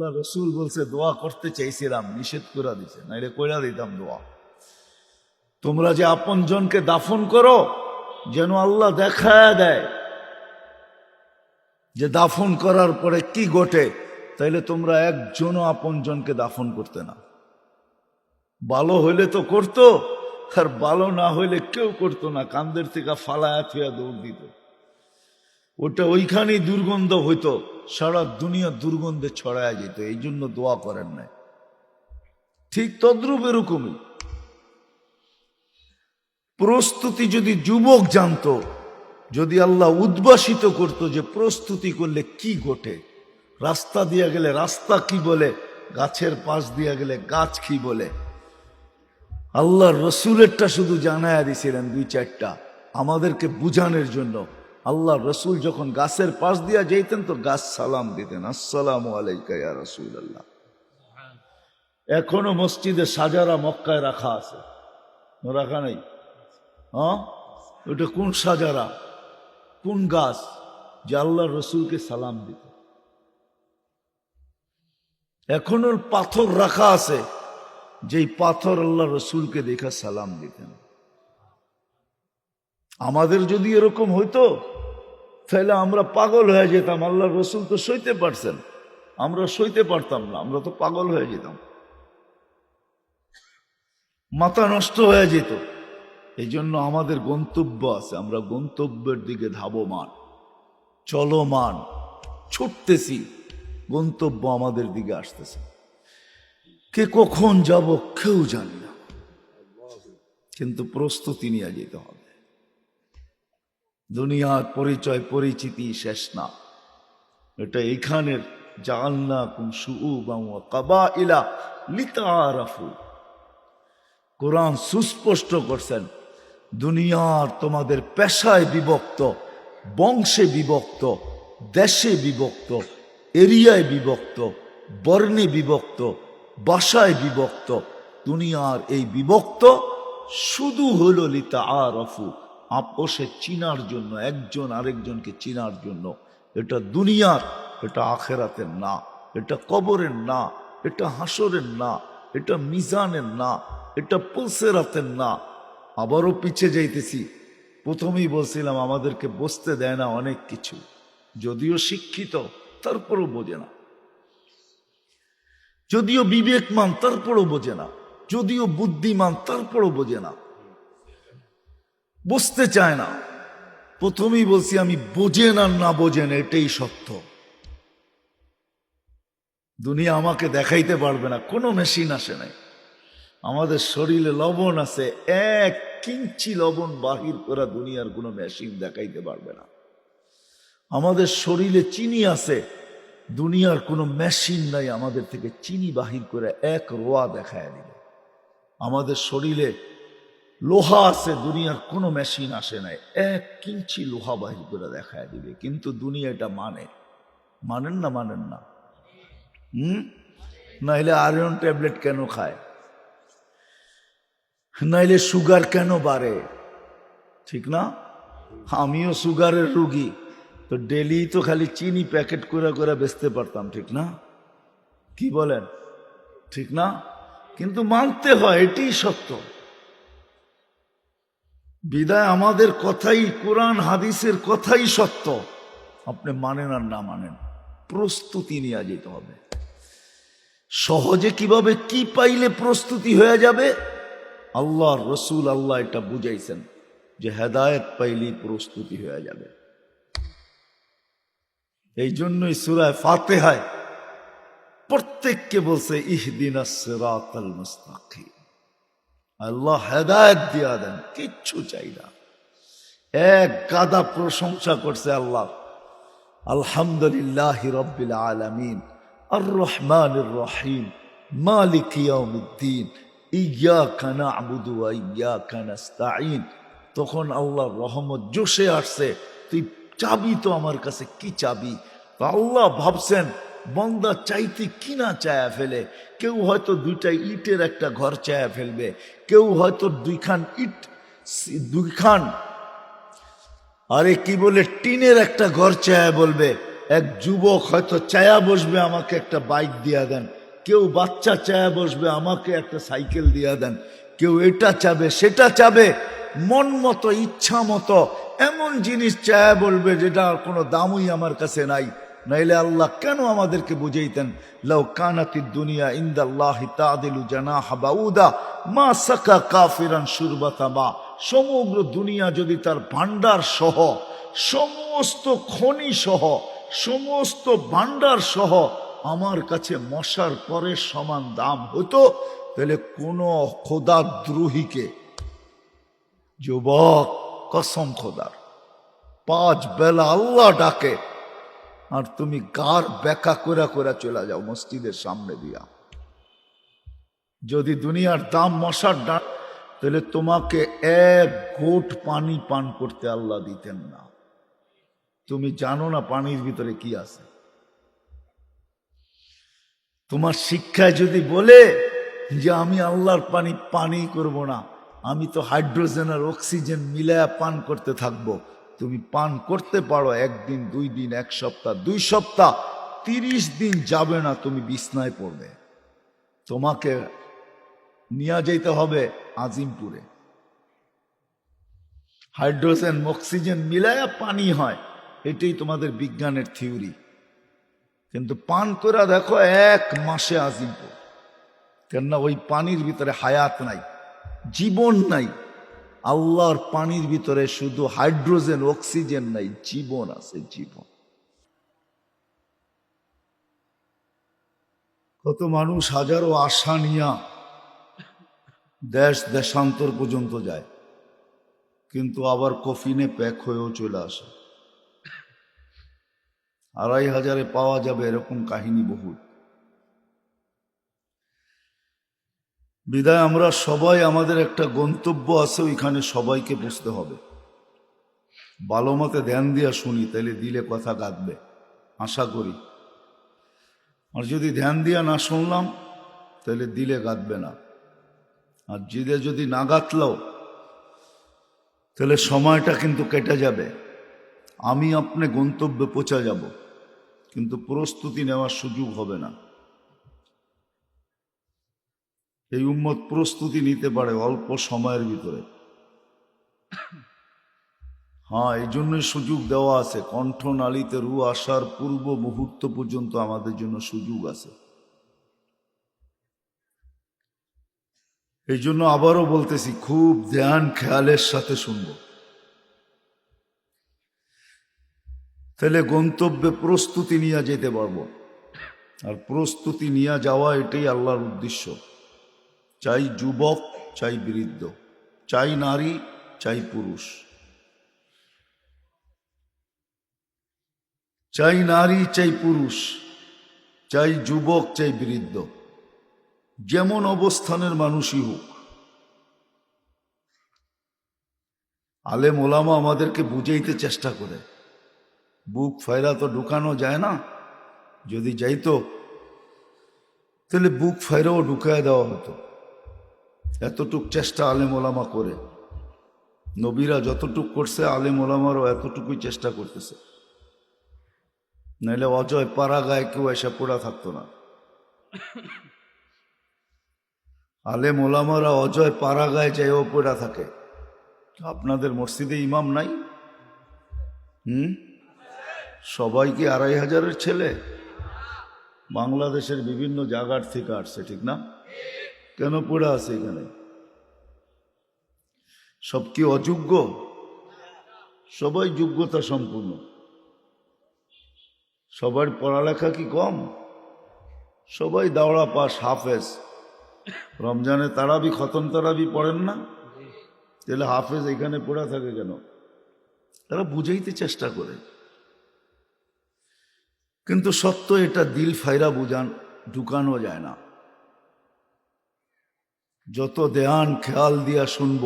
আল্লাহ রসুল বলছে দোয়া করতে চাইছিলাম, নিষেধ করে দিছে, না এটা কইরা দিতাম দোয়া। তোমরা যে আপন জনকে দাফন করো, যেন আল্লাহ দেখায় দেয় যে দাফন করার পরে কি ঘটে। তাইলে তোমরা একজনও আপন জনকে দাফন করতে না। ভালো হইলে তো করতো, আর ভালো না হইলে কেউ করতো না, কান্দের থেকে ফালায়া থুয়া দৌড় দিত। ওটা ওইখানেই দুর্গন্ধ হইতো, সারা দুনিয়া দুর্গন্ধে ছড়ায় যেত। এই জন্য দোয়া করেন নাই। ঠিক তদ্রূপ এরকমই প্রস্তুতি যদি যুবক জানতো, যদি আল্লাহ উদ্ভাসিত করতো যে প্রস্তুতি করলে কি ঘটে, রাস্তা দিয়া গেলে রাস্তা কি বলে, গাছের পাশ দিয়া গেলে গাছ কি বলে। আল্লাহর রসুলেরটা শুধু জানায়া দিছিলেন দুই চারটা আমাদেরকে বুঝানোর জন্য। আল্লাহর রসুল যখন গাছের পাশ দিয়া যেতেন তো গাছ সালাম দিতেন, আসসালামু আলাইকা ইয়া রাসূলুল্লাহ। এখনো মসজিদে সাজারা মক্কায় রাখা আছে, রাখা নাই? হ্যাঁ, ওটা কোন সাজারা, কোন গাছ যে আল্লাহর রসুলকে সালাম দিত? এখনো পাথর রাখা আছে, যেই পাথর আল্লাহ রসুলকে দেখা সালাম দিতেন। আমাদের যদি এরকম হইতো তাহলে আমরা পাগল হয়ে যেতাম। আল্লাহ রসুল তো সইতে পারছেন, আমরা সইতে পারতাম না, আমরা তো পাগল হয়ে যেতাম, মাথা নষ্ট হয়ে যেত। এই জন্য আমাদের গন্তব্য আছে, আমরা গন্তব্যের দিকে ধাবমান, চলমান, ছুটতেছি, গন্তব্য আমাদের দিকে আসতেছে। কে কখন যাব কেউ জানি না, কিন্তু প্রস্তুতি নিয়ে যেতে হবে। দুনিয়ার পরিচয় পরিচিতি শেষ না, এটা এইখানের জাআলনাকুম শুউবান ওয়া কাবাইলা লিতাআরাফু। কোরআন সুস্পষ্ট করছেন, দুনিয়ার তোমাদের পেশায় বিভক্ত, বংশে বিভক্ত, দেশে বিভক্ত, এরিয়ায় বিভক্ত, বর্ণে বিভক্ত, ভাষায় বিভক্ত। দুনিয়ার এই বিভক্ত শুধু হলো লিতাআরাফু, আপোষে চিনার জন্য, একজন আরেকজনকে চিনার জন্য। এটা দুনিয়ার, এটা আখেরাতের না, এটা কবরের না, এটা হাসরের না, এটা মিজানের না, এটা পুলসিরাতের না। আবারও পিছে যাইতেছি, প্রথমেই বলছিলাম আমাদেরকে বুঝতে দেয় না অনেক কিছু, যদিও শিক্ষিত তারপরও বোঝে না, যদিও বিবেকমান তারপরও বোঝে না, যদিও বুদ্ধিমান তারপরও বোঝে না, বুঝতে চায় না। প্রথমেই বলছি আমি বোঝেন আর না বোঝেন এটাই সত্য। দুনিয়া আমাকে দেখাইতে পারবে না, কোনো মেশিন আসে নাই। আমাদের শরীরে লবণ আছে, 1 ইঞ্চি লবণ বাহির করা দুনিয়ার কোনো মেশিন দেখাইতে পারবে না। আমাদের শরীরে চিনি আছে, দুনিয়ার কোনো মেশিন নাই আমাদের থেকে চিনি বাহির করে 1 রোয়া দেখায় দিবে। আমাদের শরীরে লোহা আছে, দুনিয়ার কোনো মেশিন আসে নাই, 1 ইঞ্চি লোহা বাহির করে দেখায় দিবে। কিন্তু দুনিয়া এটা মানেন না? মানেন না? নাইলে আয়রন ট্যাবলেট কেন খায়? নাইলে সুগার কেন বাড়ে? ঠিক না? আমিও সুগারের রুগী, তো ডেলি তো খালি চিনি প্যাকেট করে করে বেচতে পারতাম, ঠিক না? কি বলেন, ঠিক না? কিন্তু মানতে হয়, এটাই সত্য। বিদায় আমাদের কথাই, কোরআন হাদিসের কথাই সত্য। আপনি মানেন আর না মানেন, প্রস্তুতি নিয়ে যেতে হবে। সহজে কিভাবে কি পাইলে প্রস্তুতি হয়ে যাবে, আল্লাহর রসুল আল্লাহ এটা বুঝাইছেন যে হেদায়েত পাইলেই প্রস্তুতি হয়ে যাবে। এই জন্যই সূরা ফাতিহায় প্রত্যেককে বলছে ইহদিনাস সিরাতাল মুস্তাকিম। আল্লাহ হেদায়েত দিয়া দেন, কিচ্ছু চাই না। এক গাদা প্রশংসা করছে আল্লাহ, আলহামদুলিল্লাহি রাব্বিল আলামিন আর রহমানির রহিম মালিক ইয়াউমিদ্দিন ইয়াকা না'বুদু ওয়া ইয়াকা নাস্তাঈন। তখন আল্লাহর রহমত জোশে আসছে, তুই চাবি তো আমার কাছে, কি চাবি? আল্লাহ ভাবছেন বন্দা চাইতে কিনা চায়া ফেলে। কেউ হয়তো 2টা ইটের একটা ঘর চায়া ফেলবে, কেউ হয়তো 2খান আরে কি বলে টিনের একটা ঘর চায়া বলবে, এক যুবক হয়তো চায়া বসবে, আমাকে একটা বাইক দিয়া দেন। কেউ বাচ্চা চায়া বসবে, আমাকে একটা সাইকেল দিয়া দেন। কেউ এটা চাবে, সেটা চাবে, মন মতো ইচ্ছা মতো এমন জিনিস চায়া বলবে যেটা কোনো দামই আমার কাছে নাই। নাইলে আল্লাহ কেন আমাদেরকে বুঝাইতেন, লাউ কানাতিদ দুনিয়া ইনদাল্লাহি তাদিলু জানাহা বাউদা মা সাকা কাফিরান শুরবাতা মা। সমগ্র দুনিয়া যদি তার ভান্ডার সহ, সমস্ত খনি সহ, সমস্ত ভান্ডার সহ আমার কাছে মশার পরের সমান দাম হতো, তাহলে কোন খোদাদ্রোহীকে, যুবক কসম খোদার, 5 বেলা আল্লাহ ডাকে আর তুমি গার বেকা করে করে চলে যাও মসজিদের সামনে দিয়া। যদি দুনিয়ার দাম মশার ডাক, তাহলে তোমাকে 1 ঘোট পানি পান করতে আল্লাহ দিতেন না। তুমি জানো না পানির ভিতরে কি আছে? তোমার শিক্ষায় যদি বলে যে আমি আল্লাহর পানি পানি করব না, আমি তো হাইড্রোজেন আর অক্সিজেন মিলায়া পান করতে থাকবো, তুমি পান করতে পারো 1 দিন 2 দিন 1 সপ্তাহ 2 সপ্তাহ, 30 দিন যাবে না তুমি বিছনায় পড়বে। তোমাকে নিয়ে যেতে হবে আজিমপুরে। হাইড্রোজেন অক্সিজেন মিলায়া পানি হয়, এটাই তোমাদের বিজ্ঞানের থিওরি। কিন্তু পান করে দেখো 1 মাসে আজিমপুর। কেননা ওই পানির ভিতরে হায়াত নাই, জীবন নাই। আল্লাহর পানির ভিতরে শুধু হাইড্রোজেন অক্সিজেন নাই, জীবন আছে, জীবন। কত মানুষ হাজারো আশা নিয়া দেশ দেশান্তর পর্যন্ত যায়, কিন্তু আবার কফিনে প্যাক হয়েও চলে আসে। 2500 পাওয়া যাবে এরকম কাহিনী বহু। বিদায় আমরা সবাই, আমাদের একটা গন্তব্য আছে, ওইখানে সবাইকে বুঝতে হবে। ভালো মতে ধ্যান দিয়া শুনি, তাইলে দিলে কথা গাঁথবে আশা করি। আর যদি ধ্যান দিয়া না শুনলাম, তাহলে দিলে গাঁথবে না। আর দিলে যদি না গাঁথলাও, তাহলে সময়টা কিন্তু কেটে যাবে। আমি আপনি গন্তব্যে পৌঁছা যাব, কিন্তু প্রস্তুতি নেওয়ার সুযোগ হবে না। এই উম্মত প্রস্তুতি নিতে পারে অল্প সময়ের ভিতরে। হ্যাঁ, এই জন্যই সুযোগ দেওয়া আছে। কণ্ঠনালীতে রু আসার পূর্ব মুহূর্ত পর্যন্ত আমাদের জন্য সুযোগ আছে। এই জন্য আবারও বলতেছি, খুব ধ্যান খেয়ালের সাথে শুনব, তাহলে গন্তব্যে প্রস্তুতি নিয়ে যেতে পারবো। আর প্রস্তুতি নিয়ে যাওয়া, এটাই আল্লাহর উদ্দেশ্য। চাই যুবক, চাই বৃদ্ধ, চাই নারী, চাই পুরুষ, চাই নারী, চাই পুরুষ, চাই যুবক, চাই বৃদ্ধ, যেমন অবস্থানের মানুষই হোক। আলেম ওলামা আমাদেরকে বুঝাইতে চেষ্টা করে, বুক ফায়রা তো ঢুকানো যায় না। যদি যাইতো, তাহলে বুক ফায়রাও ঢুকায় দেওয়া হতো। এতটুক চেষ্টা আলেম ওলামা করে। নবীরা যতটুক করছে, আলেম ওলামারও এতটুকুই চেষ্টা করতেছে। নাইলে অজয় পাড়া গায়ে কেউ এসে পড়া থাকতো না। আলেম ওলামারা অজয় পাড়া গায়ে যাইও পড়া থাকে। আপনাদের মসজিদে ইমাম নাই? সবাই কি 2500-এর ছেলে? বাংলাদেশের বিভিন্ন জায়গার থেকে আসছে, ঠিক না? কেন পড়ে আছে এখানে? সব কি অযোগ্য? সবাই যোগ্যতা সম্পূর্ণ। সবার পড়ালেখা কি কম? সবাই দাওড়া পাস, হাফেজ। রমজানে তারাবি, খতম তারাবি পড়েন না? তাহলে হাফেজ এখানে পড়া থাকে কেন? তারা বুঝাইতে চেষ্টা করে, কিন্তু সত্য এটা দিল ফায়রা বুঝান ঢুকানো যায় না। যত ধ্যান খেয়াল দিয়া শুনব,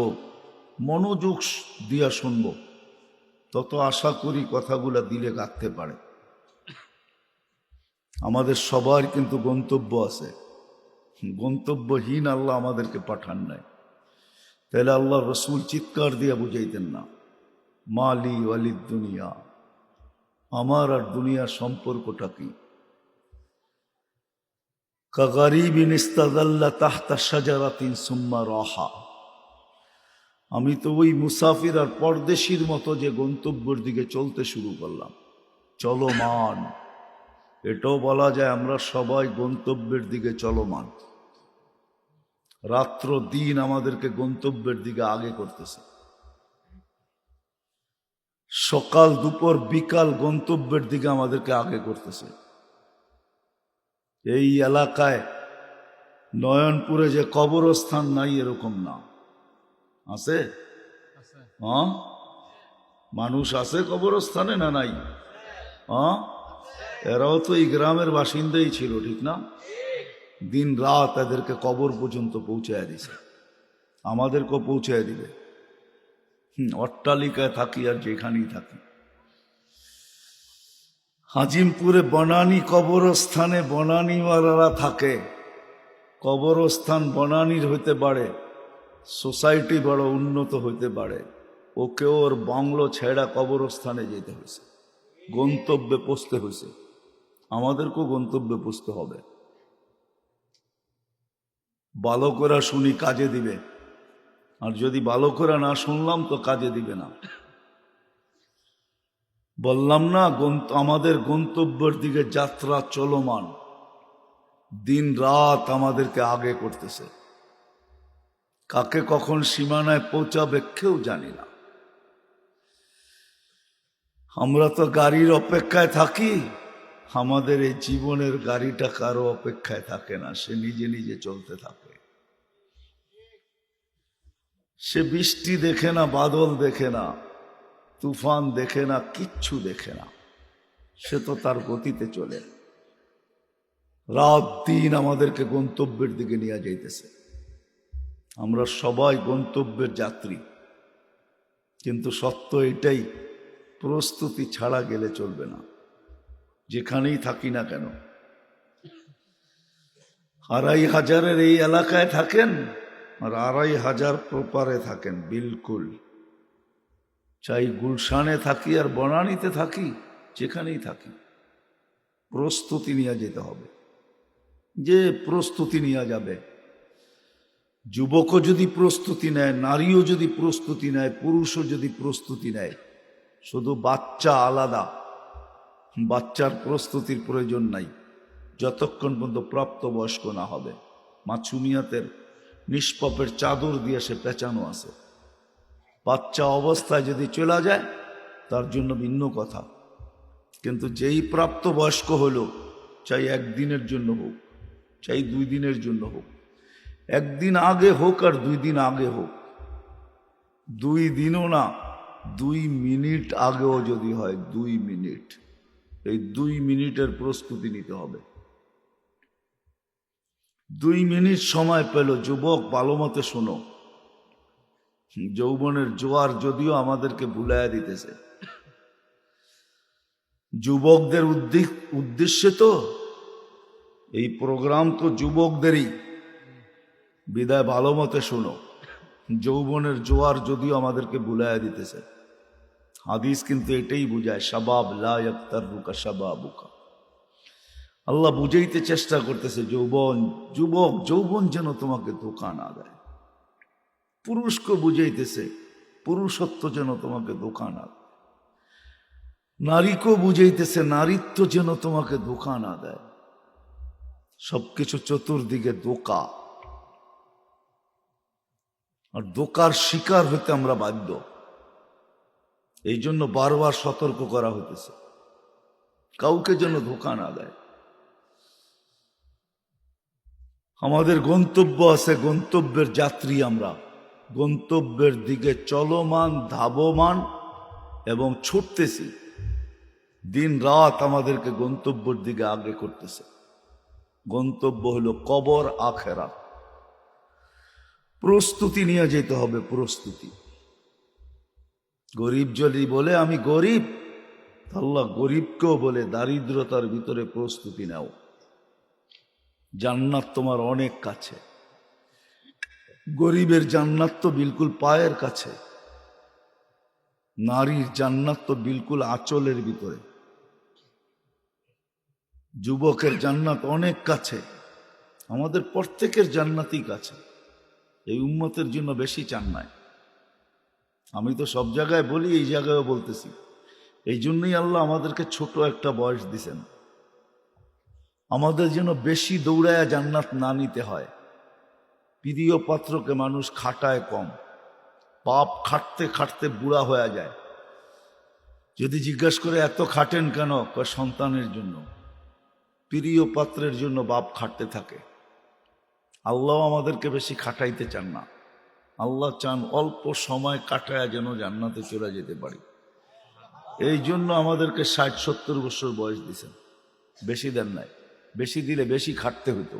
মনোযোগ দিয়া শুনব, তত আশা করি কথাগুলা দিলে গাঁথতে পারে। আমাদের সবার কিন্তু গন্তব্য আছে। গন্তব্যহীন আল্লাহ আমাদেরকে পাঠান নাই। তাহলে আল্লাহ রসুল চিৎকার দিয়ে বুঝাইতেন না, মালি ওয়ালিদ দুনিয়া, আমার আর দুনিয়ার সম্পর্কটা কি? কাগারিবিন ইস্তাযাল্লা তাহতা শাজারাতিন সুম্মা রাহা। আমি তো ওই মুসাফির আর পরদেশীর মতো যে গন্তব্যের দিকে চলতে শুরু করলাম, চলমান। এটাও বলা যায় আমরা সবাই গন্তব্যের দিকে চলমান। রাত্র দিন আমাদেরকে গন্তব্যের দিকে আগে করতেছে। সকাল দুপুর বিকাল গন্তব্যের দিকে আমাদেরকে আগে করতেছে। এই এলাকায় নয়নপুরে যে কবরস্থান নাই এরকম না, আছে? হ্যাঁ, মানুষ আছে কবরস্থানে না নাই? হ্যাঁ, এরাও তো এই গ্রামের বাসিন্দাই ছিল, ঠিক না? দিন রাত এদেরকে কবর পর্যন্ত পৌঁছায় দিছে, আমাদেরকেও পৌঁছায় দিবে। অট্টালিকায় থাকি আর যেখানেই থাকি। হাজিমপুরে বনানী কবরস্থানে বনানীওয়ালারা থাকে। কবরস্থান বনানীর হইতে পারে, সোসাইটি বড় উন্নত হইতে পারে, ওকে ওর বাংলো ছেড়া কবরস্থানে যেতে হয়েছে, গন্তব্যে পৌঁছতে হয়েছে। আমাদেরকেও গন্তব্যে পৌঁছতে হবে। ভালো করে শুনি কাজে দিবে, আর যদি ভালো করে না শুনলাম তো কাজে দিবে না। বললাম না, আমাদের গন্তব্যের দিকে যাত্রা চলমান। দিন রাত আমাদেরকে আগে করতেছে। কাকে কখন সীমানায় পৌঁছাবে কেউ জানি না। আমরা তো গাড়ির অপেক্ষায় থাকি। আমাদের এই জীবনের গাড়িটা কারো অপেক্ষায় থাকে না, সে নিজে নিজে চলতে থাকে। সে বৃষ্টি দেখে না, বাদল দেখে না, তুফান দেখে না, কিচ্ছু দেখে না। সে তো তার গতিতে চলে। রাত দিন আমাদেরকে গন্তব্যের দিকে নিয়ে যাইতেছে। আমরা সবাই গন্তব্যের যাত্রী, কিন্তু সত্য এটাই, প্রস্তুতি ছাড়া গেলে চলবে না, যেখানেই থাকি না কেন। 2500 এই এলাকায় থাকেন আর 2500 প্রপারে থাকেন, বিলকুল। চাই গুলশানে থাকি আর বনানীতে থাকি, যেখানেই থাকি, প্রস্তুতি নিয়ে যেতে হবে। যে প্রস্তুতি নিয়ে যাবে, যুবকও যদি প্রস্তুতি নেয়, নারীও যদি প্রস্তুতি নেয়, পুরুষও যদি প্রস্তুতি নেয়, শুধু বাচ্চা আলাদা। বাচ্চার প্রস্তুতির প্রয়োজন নাই যতক্ষণ পর্যন্ত প্রাপ্তবয়স্ক না হবে। মাছুমিয়াতের নিষ্পাপের চাদর দিয়ে সে পেঁচানো আছে। বাচ্চা অবস্থায় যদি চলে যায় তার জন্য ভিন্ন কথা, কিন্তু যেই প্রাপ্তবয়স্ক হলো, চাই একদিনের জন্য হোক, চাই 2 দিনের জন্য হোক, 1 দিন আগে হোক আর 2 দিন আগে হোক, 2 দিনও না, 2 মিনিট আগেও যদি হয়, 2 মিনিট, এই 2 মিনিটের প্রস্তুতি নিতে হবে। 2 মিনিট সময় পেল, যুবক ভালো মতে শোনো। যৌবনের জোয়ার যদিও আমাদেরকে ভুলাইয়া দিতেছে, যুবকদের উদ্দেশ্যে তো এই প্রোগ্রাম, তো যুবকদেরই বিদায়। ভালো মতে শোনো, যৌবনের জোয়ার যদিও আমাদেরকে ভুলাইয়া দিতেছে, হাদিস কিন্তু এটাই বুঝায়, শাবাব লা ইয়াক্তারুকা শাবাবুকা। আল্লাহ বুঝাইতে চেষ্টা করতেছে, যৌবন যেন তোমাকে ধোঁকা না দেয়। পুরুষকে বুঝাইতেছে, পুরুষত্ব যেন তোমাকে ধোঁকা না দেয়। নারীকেও বুঝাইতেছে, নারীত্ব যেন তোমাকে ধোঁকা না দেয়। সবকিছু চতুর্দিকে ধোঁকা, আর ধোঁকার শিকার হতে আমরা বাধ্য। এই জন্য বারবার সতর্ক করা হতেছে, কাউকে যেন ধোঁকা না দেয়। আমাদের গন্তব্য আছে, গন্তব্যের যাত্রী আমরা, গন্তব্যের দিকে চলমান, ধাবমান এবং ছুটতেছি। দিন রাত আমাদেরকে গন্তব্যের দিকে আগে করতেছে। গন্তব্য হলো কবর, আখেরাত। প্রস্তুতি নিয়ে যেতে হবে, প্রস্তুতি। গরিব যদি বলে আমি গরিব, আল্লাহ গরিবকেও বলে দারিদ্রতার ভিতরে প্রস্তুতি নাও, জান্নাত তোমার অনেক কাছে। গরিবের জান্নাত তো বিলকুল পায়ের কাছে, নারীর জান্নাত তো বিলকুল আঁচলের ভিতরে। যুবকের জান্নাত অনেক কাছে, আমাদের প্রত্যেকের জান্নাতই কাছে। এই উম্মতের জন্য বেশি চান নাই। আমি তো সব জায়গায় বলি, এই জায়গায়ও বলতেছি। এই জন্যই আল্লাহ আমাদেরকে ছোট একটা বয়স দিছেন, আমাদের জন্য বেশি দৌড়ায়া জান্নাত না নিতে হয়। প্রিয় পাত্রকে মানুষ খাটায় কম, পাপ খাটতে খাটতে বুড়া হয়ে যায়। যদি জিজ্ঞাসা করে এত খাটেন কেন, কয় সন্তানের জন্য। প্রিয় পাত্রের জন্য বাপ খাটতে থাকে। আল্লাহ আমাদেরকে বেশি খাটাইতে চান না। আল্লাহ চান অল্প সময় কাটায় যেন জান্নাতে চলে যেতে পারি। এই জন্য আমাদেরকে 60-70 বছর বয়স দিছেন, বেশি দেন নাই। বেশি দিলে বেশি খাটতে হতো।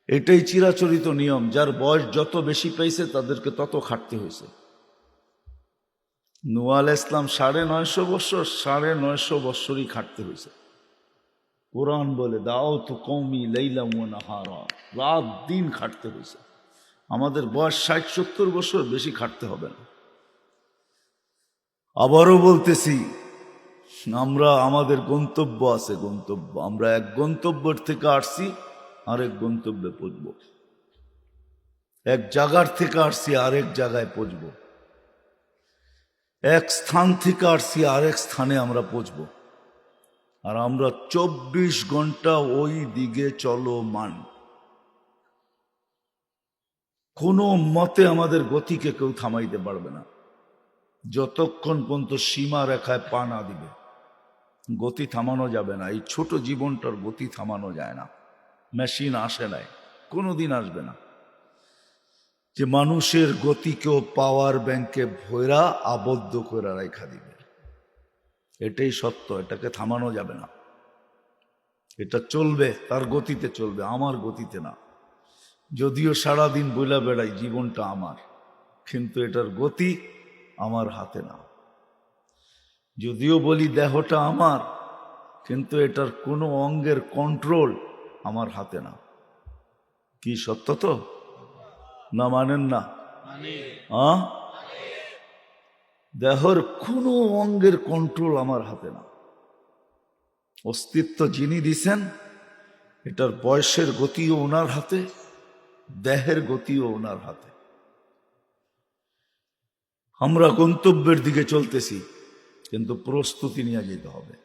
এটাই চিরাচরিত নিয়ম, যার বয়স যত বেশি পেয়েছে তাদেরকে তত খাটতে হয়েছে। নূহ আলাইহিস সালাম 950 বছর, 950 বছরই খাটতে হয়েছে। কোরআন বলে দাওয়াতু কওমি লাইলাম ওয়া নাহারা, রাত দিন খাটতে হয়েছে। আমাদের বয়স 60-70 বছর, বেশি খাটতে হবে না। আবারও বলতেছি, আমাদের গন্তব্য আছে, গন্তব্য। আমরা এক গন্তব্যের থেকে আসছি আরেক গন্তব্যে পৌঁছব, এক জায়গার থেকে আসছি আরেক জায়গায় পৌঁছব, এক স্থান থেকে আসছি আরেক স্থানে আমরা পৌঁছব। আর আমরা 24 ঘন্টা ওই দিকে চলমান। কোনো মতে আমাদের গতিকে কেউ থামাইতে পারবে না, যতক্ষণ পর্যন্ত সীমা রেখায় পা না দিবে। গতি থামানো যাবে না। এই ছোট জীবনটার গতি থামানো যায় না। মেশিন আসে নাই, কোনোদিন আসবে না যে মানুষের গতিকেও পাওয়ার ব্যাংকে ভৈরা আবদ্ধ করে রেখা দিবে। এটাই সত্য, এটাকে থামানো যাবে না। এটা চলবে, তার গতিতে চলবে, আমার গতিতে না। যদিও সারাদিন বইলা বেড়াই জীবনটা আমার, কিন্তু এটার গতি আমার হাতে না। যদিও বলি দেহটা আমার, কিন্তু এটার কোনো অঙ্গের কন্ট্রোল আমার হাতে না। কি সত্য তো? না মানেন না? দেহর কোনো অঙ্গের কন্ট্রোল আমার হাতে না। অস্তিত্ব যিনি দিছেন, এটার বয়সের গতিও ওনার হাতে, দেহের গতিও ওনার হাতে। আমরা গন্তব্যের দিকে চলতেছি, কিন্তু প্রস্তুতি নিয়ে যেতে হবে।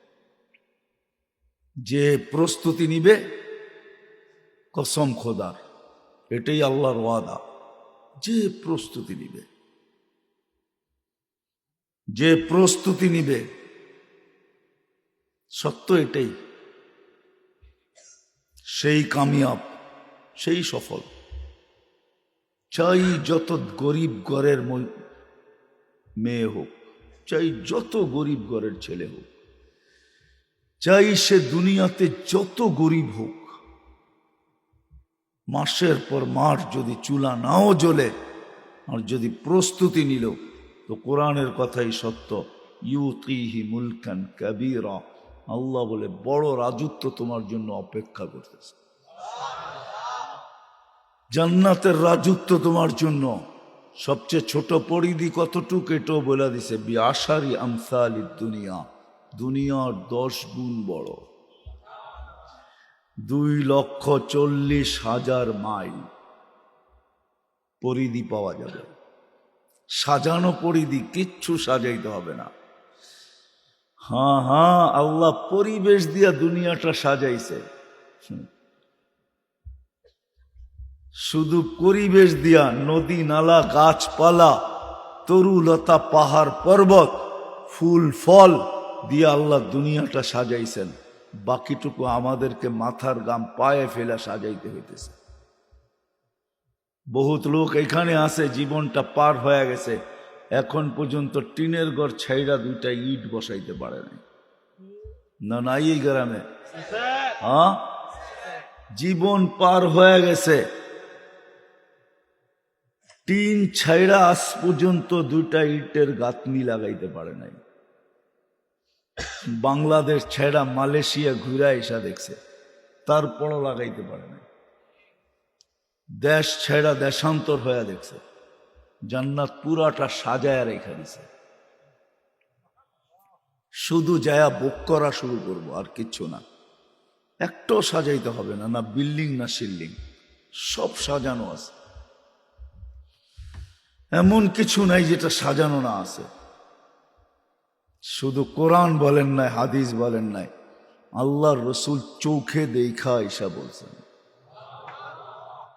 যে প্রস্তুতি নিবে, কসম খোদার, এটাই আল্লাহর ওয়াদা। যে প্রস্তুতি নিবে, যে প্রস্তুতি নিবে, সত্য এটাই, সেই কামিয়াব, সেই সফল। চাই যত গরিব ঘরের মেয়ে হোক, চাই যত গরিব ঘরের ছেলে হোক, চাই সে দুনিয়াতে যত গরিব হোক, মাসের পর মাস যদি চুলা নাও জ্বলে, আর যদি প্রস্তুতি নিল, তো কোরআনের কথাই সত্য, ইউতিহি মুলকান কাবীরা, আল্লাহ বলে বড় রাজত্ব তোমার জন্য অপেক্ষা করতেছে। জান্নাতের রাজত্ব তোমার জন্য। সবচেয়ে ছোট পরিধি কতটুক এটাও বলে দিছে, বিআশারি আমসালিদ দুনিয়া, দুনিয়ার 10 গুণ বড়। 2,40,000 মাইল পরিধি পাওয়া যাবে। সাজানো পরিধি, কিচ্ছু সাজাইতে হবে না। হ্যাঁ, আল্লাহ পরিবেশ দিয়া দুনিয়াটা সাজাইছে। শুধু পরিবেশ দিয়া, নদী নালা গাছপালা তরুলতা পাহাড় পর্বত ফুল ফল দিয়া আল্লাহ দুনিয়াটা সাজাইছেন। বাকিটুকু আমাদেরকে মাথার গাম পায়ে ফেলা সাজাইতে হইতেছে। বহুত লোক এখানে আছে, জীবনটা পার হয়ে গেছে, এখন পর্যন্ত টিনের ঘর ছাইড়া 2টা ইট বসাইতে পারে নাই। না নাই এই গ্রামে? হ্যাঁ, জীবন পার হয়ে গেছে, টিন ছাইড়া আজ পর্যন্ত 2টা ইটের গাঁথনি লাগাইতে পারে নাই। বাংলাদেশ ছেড়া মালয়েশিয়া ঘুরা এসা দেখছে, তারপরও লাগাইতে পারে নাই। দেশ ছেড়া দেশান্তর হয়ে দেখছে, জান্নাত পুরাটা সাজায় রেখা দিছে। শুধু যায়া বুক করা শুরু করবো, আর কিচ্ছু না। একটাও সাজাইতে হবে না, না বিল্ডিং না শিল্ডিং, সব সাজানো আছে। এমন কিছু নাই যেটা সাজানো না আছে। শুধু কোরআন বলেন নাই, হাদিস বলেন নাই, আল্লাহর রসুল চোখে দেখা ঈশা বলছেন।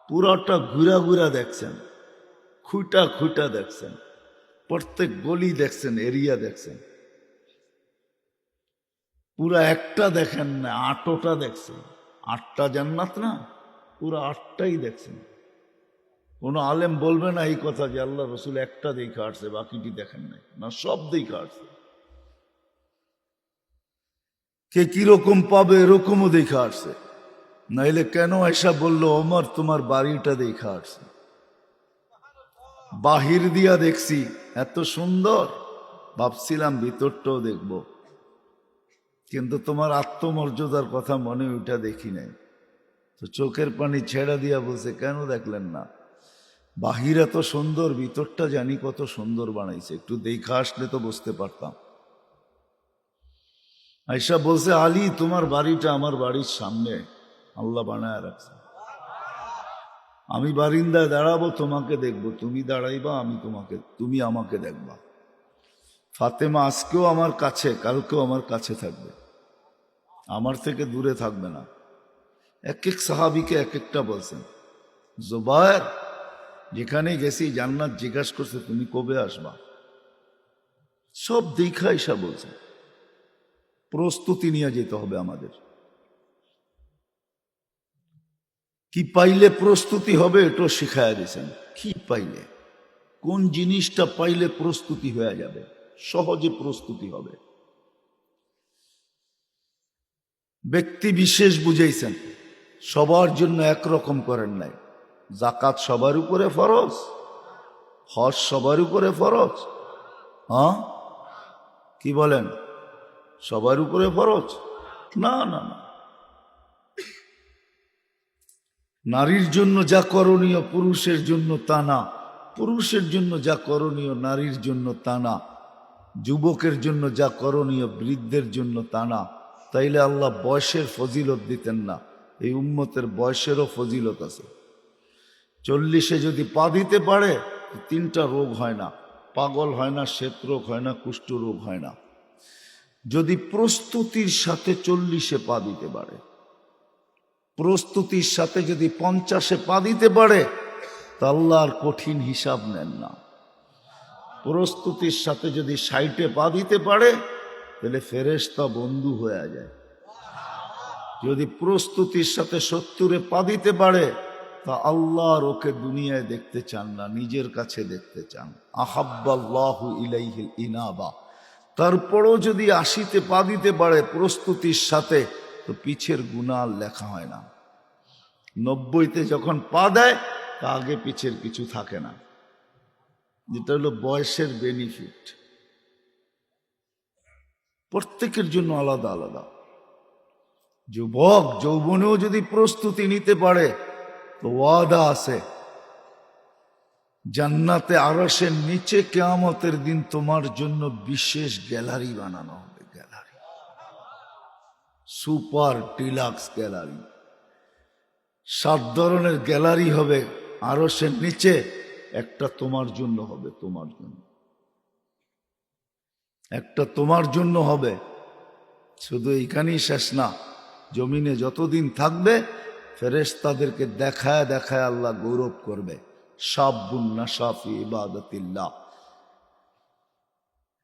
পুরাটা ঘুরা ঘুরা দেখছেন, খুঁটা খুঁটা দেখছেন, প্রত্যেক গলি দেখছেন, এরিয়া দেখছেন। পুরা একটা দেখেন না, 8টা দেখছেন। 8টা জান্নাত না, পুরা 8টাই দেখছেন। কোন আলেম বলবে না এই কথা যে আল্লাহ রসুল একটা দেখা আসছে, বাকিটি দেখেন নাই, না সব দেখা আসছে। কে কিরকম পাবে এরকমও দেখা আসছে। নাইলে কেন এসা বললো ওমর তোমার বাড়িটা দেখা আসছে? বাহির দিয়া দেখছি এত সুন্দর, ভাবছিলাম ভিতরটাও দেখব, কিন্তু তোমার আত্মমর্যাদার কথা মনে ওইটা দেখি নাই। তো চোখের পানি ছেড়া দিয়া বলছে কেন দেখলেন না? বাহির এত সুন্দর, ভিতরটা জানি কত সুন্দর বানাইছে, একটু দেখা আসলে তো বুঝতে পারতাম। আয়সা বলছে আলী তোমার বাড়িটা আমার বাড়ির সামনে আল্লাহ বানায় রাখছে। আমি বারিন্দায় দাঁড়াবো, তোমাকে দেখবো, তুমি দাঁড়াইবা, তুমি আমাকে দেখবা। ফাতেমা আজকেও আমার কাছে, কালকেও আমার কাছে থাকবে, আমার থেকে দূরে থাকবে না। এক এক সাহাবিকে এক একটা বলছেন। জুবায়ের যেখানে গেছি জান্নাত জিজ্ঞাসা করছে তুমি কবে আসবা, সব দেখা ঈশা বলছে। প্রস্তুতি নিয়ে যেতে হবে আমাদের। কি পাইলে প্রস্তুতি হবে এটাও শিখাইয়া দিয়েছেন। কি পাইলে, কোন জিনিসটা পাইলে প্রস্তুতি হয়ে যাবে, সহজে প্রস্তুতি হবে। ব্যক্তি বিশেষ বুঝাইছেন, সবার জন্য একরকম করেন নাই। জাকাত সবার উপরে ফরজ, হজ সবার উপরে ফরজ। হ্যাঁ কি বলেন, সবার উপরে ফরজ? না না না, নারীর জন্য যা করণীয় পুরুষের জন্য তা না, পুরুষের জন্য যা করণীয় নারীর জন্য তা না, যুবকের জন্য যা করণীয় বৃদ্ধের জন্য তা না। তাইলে আল্লাহ বয়সের ফজিলত দিতেন না? এই উম্মতের বয়সেরও ফজিলত আছে। 40-এ যদি পা দিতে পারে 3টা রোগ হয় না, পাগল হয় না, শ্বেত রোগ হয় না, কুষ্ঠ রোগ হয় না। যদি প্রস্তুতির সাথে 40-এ পা দিতে পারে, প্রস্তুতির সাথে যদি 50-এ পা দিতে পারে, তা আল্লাহর কঠিন হিসাব নেন না। প্রস্তুতির সাথে যদি 60-এ পা দিতে পারে, তাহলে ফেরেশতা বন্ধু হয়ে যায়। যদি প্রস্তুতির সাথে 70-এ পা দিতে পারে, তা আল্লাহর ওকে দুনিয়ায় দেখতে চান না, নিজের কাছে দেখতে চান। আহাব্বাল্লাহু ইলাইহিল ইনাবা। তারপরও যদি 80-তে পা দিতে পারে প্রস্তুতির সাথে, তো পিছের গুনাহ লেখা হয় না। 90-তে যখন পা দেয়, তা আগে পিছের কিছু থাকে না, যেটা হলো বয়সের বেনিফিট। প্রত্যেকের জন্য আলাদা আলাদা। যুবক যৌবনেও যদি প্রস্তুতি নিতে পারে, তো ওয়াদা আছে জান্নাতে আরশের নিচে কিয়ামতের দিন তোমার জন্য বিশেষ গ্যালারি বানানো হবে। গ্যালারি, সুপার ডিলাক্স গ্যালারি, 7 ধরনের গ্যালারি হবে আরশের নিচে। একটা তোমার জন্য হবে, তোমার জন্য একটা তোমার জন্য হবে। শুধু এইখানেই শেষ না, জমিনে যতদিন থাকবে ফেরেশতাদেরকে দেখায় দেখায় আল্লাহ গৌরব করবে। শাবুন নাশা ফি ইবাদাতিল্লাহ,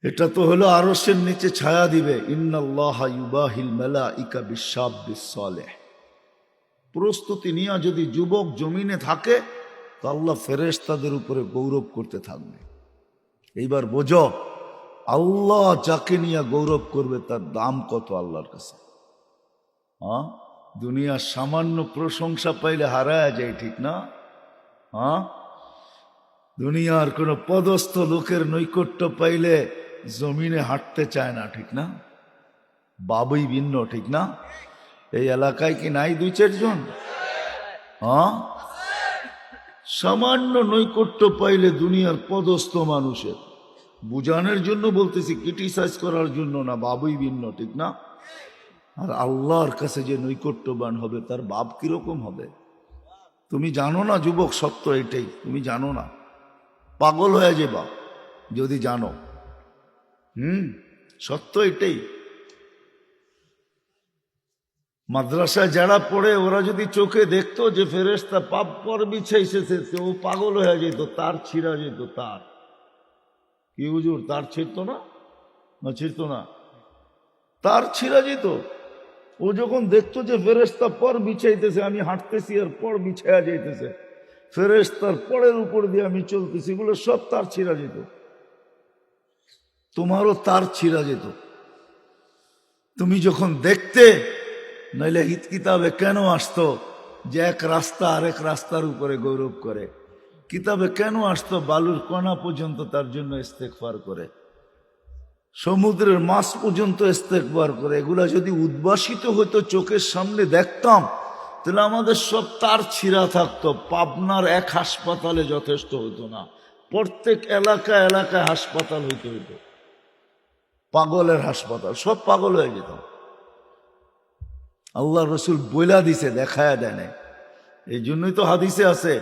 এটা তো হলো আরশের নিচে ছায়া দিবে। ইন্নাল্লাহা ইউবাহিল মালাইকা বিশ-শাবিস সালেহ। প্রস্তুতি নিয়ে যদি যুবক জমিনে থাকে, তো আল্লাহ ফেরেশতাদের উপরে গৌরব করতে থাকবে। এইবার বোঝো, আল্লাহ যাকে নিয়ে গৌরব করবে তার দাম কত আল্লাহর কাছে। হ্যাঁ, দুনিয়ার সামান্য প্রশংসা পাইলে হারায় যায়, ঠিক না? হ্যাঁ, দুনিয়ার কোন পদস্থ লোকের নৈকট্য পাইলে জমিনে হাঁটতে চায় না, ঠিক না? বাবুই ভিন্ন, ঠিক না? এই এলাকায় কি নাই 2-4 জন? হ্যাঁ, সামান্য নৈকট্য পাইলে দুনিয়ার পদস্থ মানুষের, বুঝানোর জন্য বলতেছি, ক্রিটিসাইজ করার জন্য না, বাবুই ভিন্ন, ঠিক না? আর আল্লাহর কাছে যে নৈকট্যবান হবে তার বাপ কিরকম হবে? তুমি জানো না যুবক, সত্য এটাই, তুমি জানো না, পাগল হয়ে যাবা যদি জানো। সত্য এটাই। মাদ্রাসায় যারা পড়ে ওরা যদি চোখে দেখতো যে ফেরেশতা পাপ পর বিছাইছে, ও পাগল হয়ে যেত, তার ছিঁড়া যেত। তার কি হুজুর, তার ছিঁড়তো না? ছিঁড়তো না, তার ছিঁড়া যেত। ও যখন দেখতো যে ফেরেশতা পর বিছাইতেছে, আমি হাঁটতেছি আর পর বিছাইয়া যাইতেছে, ফেরেশতার পরের উপর দিয়ে আমি চলতেছি, এগুলো সব তার ছিঁড়া যেত। তোমারও তার ছিঁড়া যেত। তুমি যখন দেখতে, নইলে হিত কিতাবে কেন আসতো যে এক রাস্তা আরেক রাস্তার উপরে গৌরব করে? কিতাবে কেন আসতো বালুর কণা পর্যন্ত তার জন্য ইস্তেগফার করে, সমুদ্রের মাছ পর্যন্ত ইস্তেগফার করে? এগুলা যদি উদ্ভাসিত হতো, চোখের সামনে দেখতাম, তাহলে আমাদের সব তার ছিঁড়া থাকতো। পাবনার এক হাসপাতালে যথেষ্ট হতো না, প্রত্যেক এলাকায় এলাকায় হাসপাতাল হইতে হইতো, পাগলের হাসপাতাল, সব পাগল হয়ে যেত। আল্লাহ রসুল বইলা দিছে, দেখায় দেয় নাই। এই জন্যই তো হাদিসে আছে,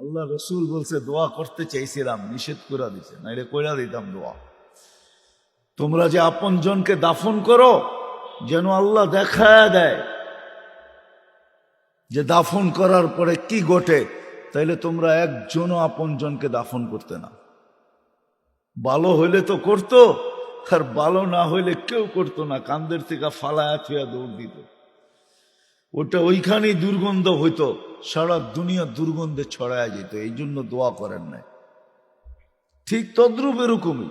আল্লাহ রসুল বলছে দোয়া করতে চাইছিলাম, নিষেধ করে দিছে, নাইলে কইরা দিতাম দোয়া। তোমরা যে আপন জনকে দাফন করো, যেন আল্লাহ দেখায় দেয় যে দাফন করার পরে কি ঘটে। তাইলে তোমরা একজনও আপন জনকে দাফন করতে না। ভালো হইলে তো করতো, আর ভালো না হইলে কেউ করতো না, কান্দের থেকে ফালায়া থুয়া দৌড় দিত। ওটা ওইখানেই দুর্গন্ধ হইতো, সারা দুনিয়া দুর্গন্ধে ছড়ায় যেত। এই জন্য দোয়া করেন নাই। ঠিক তদ্রূপ এরকমই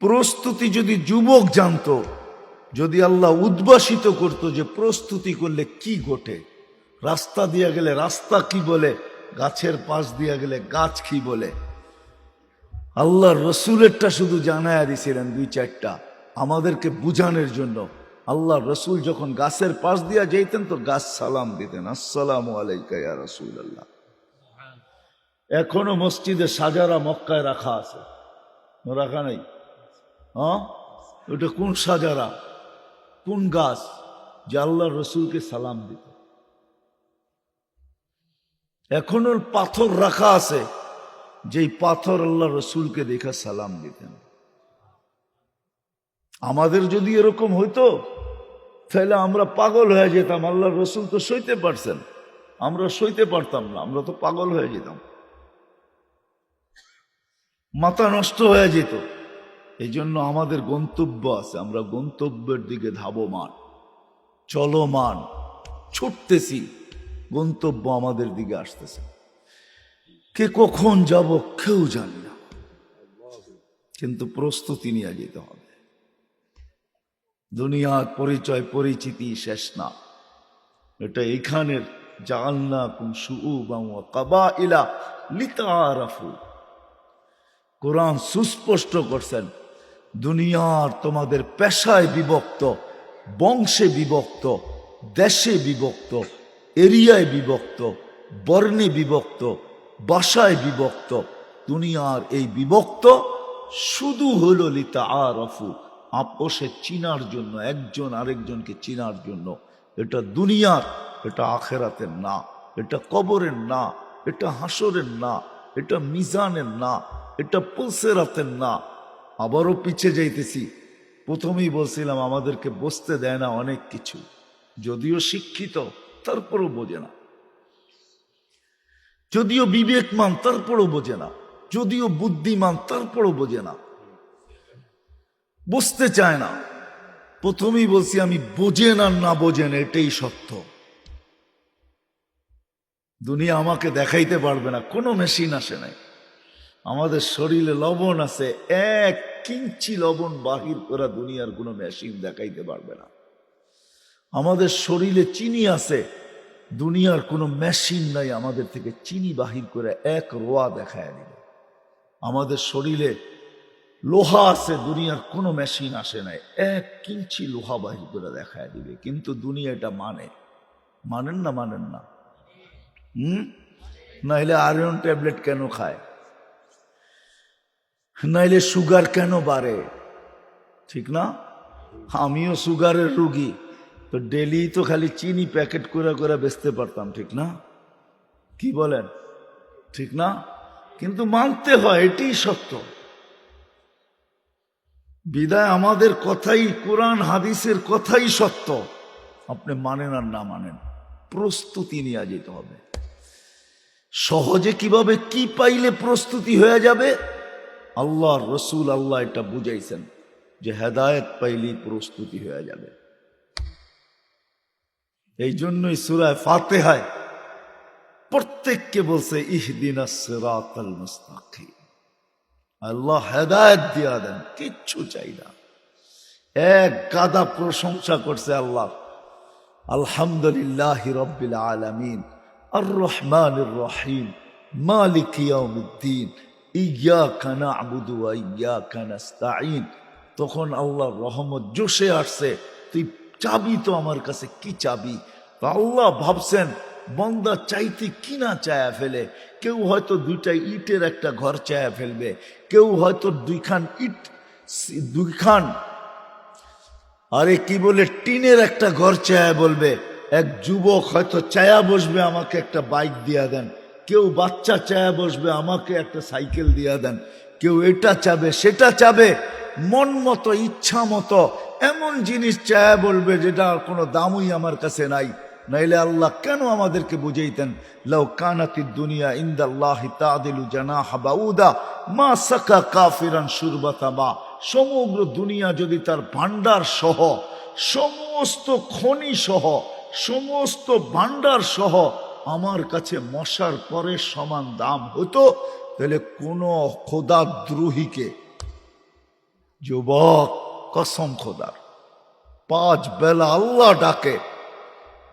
প্রস্তুতি যদি যুবক জানতো, যদি আল্লাহ উদ্ভাসিত করতো যে প্রস্তুতি করলে কি ঘটে, রাস্তা দিয়া গেলে রাস্তা কি বলে, গাছের পাশ দিয়া গেলে গাছ কি বলে। আল্লাহ রসুলেরটা শুধু জানায়া দিছিলেন দুই চারটা আমাদেরকে বুঝানোর জন্য। আল্লাহ রসুল যখন গাছের পাশ দিয়া যেতেন তো গাছ সালাম দিতেন, আসসালামু আলাইকা ইয়া রাসূলুল্লাহ। এখনো মসজিদে সাজারা মক্কায় রাখা আছে, রাখা নাই? হ্যাঁ, ওটা কোন সাজারা, কোন গাছ যে আল্লাহ রসুলকে সালাম দিত? এখনো পাথর রাখা আছে, যেই পাথর আল্লাহ রসুলকে দেখা সালাম দিতেন। আমাদের যদি এরকম হইতো তাহলে আমরা পাগল হয়ে যেতাম। আল্লাহ রসুল তো সইতে পারছেন, আমরা সইতে পারতাম না, আমরা তো পাগল হয়ে যেতাম, মাথা নষ্ট হয়ে যেত। এই জন্য আমাদের গন্তব্য আছে, আমরা গন্তব্যের দিকে ধাবমান, চলমান, ছুটতেছি, গন্তব্য আমাদের দিকে আসতেছে। কে কখন যাব কেউ জানি না, কিন্তু প্রস্তুতি নিয়ে যেতে হবে। দুনিয়ার পরিচয় পরিচিতি শেষ না, এটা এইখানের জাআলনাকুম শুউবান ওয়া কাবাইলা লিতাআরাফু। কোরআন সুস্পষ্ট করছেন, দুনিয়ার তোমাদের পেশায় বিভক্ত, বংশে বিভক্ত, দেশে বিভক্ত, এরিয়ায় বিভক্ত, বর্ণে বিভক্ত, ভাষায় বিভক্ত। দুনিয়ার এই বিভক্ত শুধু হলো লিতাআরাফু, আপোষে চিনার জন্য, একজন আরেকজনকে চিনার জন্য। এটা দুনিয়ার, এটা আখেরাতের না, এটা কবরের না, এটা হাসরের না, এটা মিজানের না, এটা পুলসিরাতের না। আবারও পিছিয়ে যাইতেছি, প্রথমেই বলছিলাম আমাদেরকে বুঝতে দেয় না অনেক কিছু, যদিও শিক্ষিত তারপরও বোঝে না, যদিও বিবেকমান তারপরও বোঝে না, যদিও বুদ্ধিমান তারপরও বোঝে না, বুঝতে চায় না। প্রথমেই বলছি আমি, বোঝেন আর না বোঝেন এটাই সত্য। দুনিয়া আমাকে দেখাইতে পারবে না, কোনো মেশিন আসে নাই। আমাদের শরীরে লবণ আছে, 1 ইঞ্চি লবণ বাহির করা দুনিয়ার কোনো মেশিন দেখাইতে পারবে না। আমাদের শরীরে চিনি আছে, দুনিয়ার কোনো মেশিন নাই আমাদের থেকে চিনি বাহির করে 1 রোয়া দেখায় দিবে। আমাদের শরীরে লোহা আছে, দুনিয়ার কোনো মেশিন আসে নাই, 1 ইঞ্চি লোহা বাহির করে দেখায় দিবে। কিন্তু দুনিয়া এটা মানেন না? মানেন না? নাইলে আয়রন ট্যাবলেট কেন খায়? নাইলে সুগার কেন বাড়ে? ঠিক না? আমিও সুগারের রুগী, তো ডেলি তো খালি চিনি প্যাকেট করে করে বেচতে পারতাম, ঠিক না? কি বলেন, ঠিক না? কিন্তু মানতে হয়, এটাই সত্য। বিদায় আমাদের কথাই, কোরআন হাদিসের কথাই সত্য। আপনি মানেন আর না মানেন, প্রস্তুতি নিয়ে যেতে হবে। সহজে কিভাবে কি পাইলে প্রস্তুতি হয়ে যাবে, আল্লাহর রসুল আল্লাহ এটা বুঝাইছেন যে হেদায়েত পাইলেই প্রস্তুতি হয়ে যাবে। এই জন্যই সূরা ফাতিহায় প্রত্যেককে বলছে ইহদিনাস সিরাতাল মুস্তাকিম। আল্লাহ হেদায়েত দিয়া দেন, কিচ্ছু চাই না। এক গাদা প্রশংসা করছে আল্লাহ, আলহামদুলিল্লাহি রাব্বিল আলামিন আর রহমানির রহিম মালিক ইয়াউমিদ্দিন ইয়্যাকা না'বুদু ওয়া ইয়্যাকা নাস্তাঈন। তখন আল্লাহর রহমত জোশে আসছে, তুই চাবি তো আমার কাছে, কি চাবি? আল্লাহ ভাবছেন বান্দা চাইতে কি না চায়া ফেলে। কেউ হয়তো দুইটা ইটের একটা ঘর চায়া ফেলবে, কেউ হয়তো দুইখান আরে কি বলে টিনের একটা ঘর চায়া বলবে। এক যুবক হয়তো চায়া বসবে আমাকে একটা বাইক দিয়া দেন, কেউ বাচ্চা চায়া বসবে আমাকে একটা সাইকেল দিয়া দেন, কেউ এটা চাবে সেটা চাবে, মন মতো ইচ্ছা মতো এমন জিনিস চায়া বলবে যেটা কোনো দামই আমার কাছে নাই। নাইলে আল্লাহ কেন আমাদেরকে বুঝাইতেন, লাউ কানাতিদ দুনিয়া ইনদাল্লাহি তাদিলু জানাহা বাউদা মা সাকা কাফিরান শুরবাতা মা। সমগ্র দুনিয়া যদি তার ভান্ডার সহ, সমস্ত খনি সহ, সমস্ত ভান্ডার সহ আমার কাছে মশার পরের সমান দাম হতো, তাহলে কোন খোদাদ্রোহীকে, যুবক কসম খোদার, 5 বেলা আল্লাহ ডাকে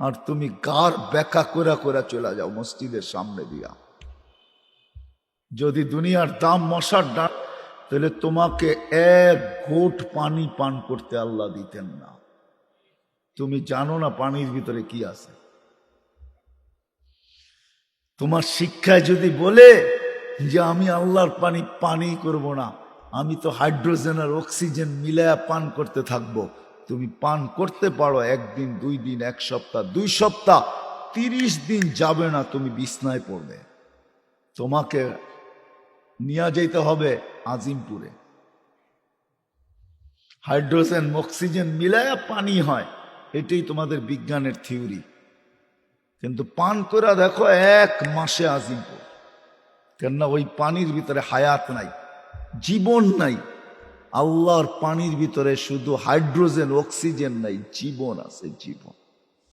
আর তুমি গার বেকা করে করে চলে যাও মসজিদের সামনে দিয়া। যদি দুনিয়ার দাম মশার ডাক, তাহলে তোমাকে এক ঘোট পানি পান করতে আল্লাহ দিতেন না। তুমি জানো না পানির ভিতরে কি আছে? তোমার শিক্ষায় যদি বলে যে আমি আল্লাহর পানি পানি করব না, আমি তো হাইড্রোজেন আর অক্সিজেন মিলায়া পান করতে থাকবো, তুমি পান করতে পারো 1 দিন 2 দিন 1 সপ্তাহ 2 সপ্তাহ, 30 দিন যাবে না তুমি বিছনায় পড়বে। তোমাকে নিয়ে যেতে হবে আজিমপুরে। হাইড্রোজেন অক্সিজেন মিলায়া পানি হয়, এটাই তোমাদের বিজ্ঞানের থিওরি। কিন্তু পান করে দেখো 1 মাসে আজিমপুর, কেননা ওই পানির ভিতরে হায়াত নাই, জীবন নাই। আল্লাহর পানির ভিতরে শুধু হাইড্রোজেন অক্সিজেন নাই, জীবন আছে, জীবন।